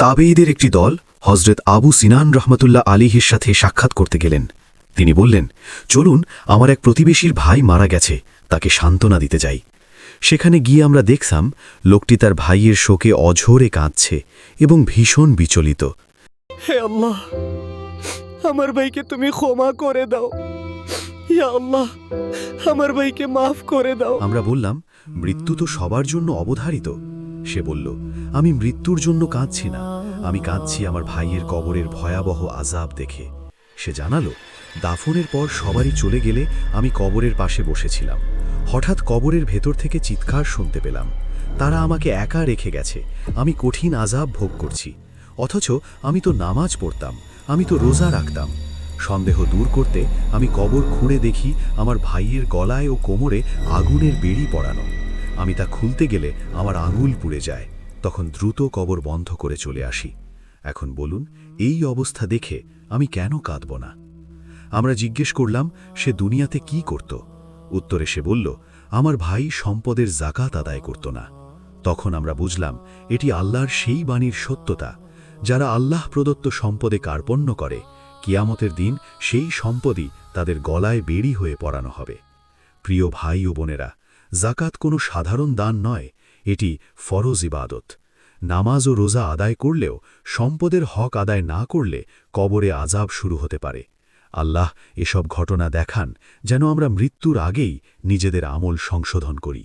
তাবেঈদের একটি দল হজরত আবু সিনান রহমতুল্লাহ আলীহির সাথে সাক্ষাৎ করতে গেলেন। তিনি বললেন, চলুন, আমার এক প্রতিবেশীর ভাই মারা গেছে, তাকে সান্ত্বনা দিতে যাই। সেখানে গিয়ে আমরা দেখলাম লোকটি তার ভাইয়ের শোকে অঝোরে কাঁদছে এবং ভীষণ বিচলিত। হে আল্লাহ, আমার ভাইকে তুমি ক্ষমা করে দাও। ইয়া আল্লাহ, আমার ভাইকে মাফ করে দাও। আমরা বললাম, মৃত্যু তো সবার জন্য অবধারিত। সে বলল, আমি মৃত্যুর জন্য কাঁদছি না, আমি কাঁদছি আমার ভাইয়ের কবরের ভয়াবহ আযাব দেখে। সে জানালো, দাফনের পর সবারই চলে গেলে আমি কবরের পাশে বসেছিলাম। হঠাৎ কবরের ভেতর থেকে চিৎকার শুনতে পেলাম, তারা আমাকে একা রেখে গেছে, আমি কঠিন আযাব ভোগ করছি। অথচ আমি তো নামাজ পড়তাম, আমি তো রোজা রাখতাম। সন্দেহ দূর করতে আমি কবর খুঁড়ে দেখি আমার ভাইয়ের গলায় ও কোমরে আগুনের বেড়ি পড়ানো। আমি তা খুলতে গেলে আমার আঙুল পুড়ে যায়। তখন দ্রুত কবর বন্ধ করে চলে আসি। এখন বলুন, এই অবস্থা দেখে আমি কেন কাঁদব না? আমরা জিজ্ঞেস করলাম, সে দুনিয়াতে কি করত? উত্তরে সে বলল, আমার ভাই সম্পদের যাকাত আদায় করত না। তখন আমরা বুঝলাম, এটি আল্লাহর সেই বাণীর সত্যতা, যারা আল্লাহ প্রদত্ত সম্পদে কার্পণ্য করে, কিয়ামতের দিন সেই সম্পদই তাদের গলায় বেড়ি হয়ে পড়ানো হবে। প্রিয় ভাই ও বোনেরা, যাকাত কোনো সাধারণ দান নয়, এটি ফরজ ইবাদত। নামাজ ও রোজা আদায় করলেও সম্পদের হক আদায় না করলে কবরে আযাব শুরু হতে পারে। আল্লাহ এসব ঘটনা দেখান যেন আমরা মৃত্যুর আগেই নিজেদের আমল সংশোধন করি।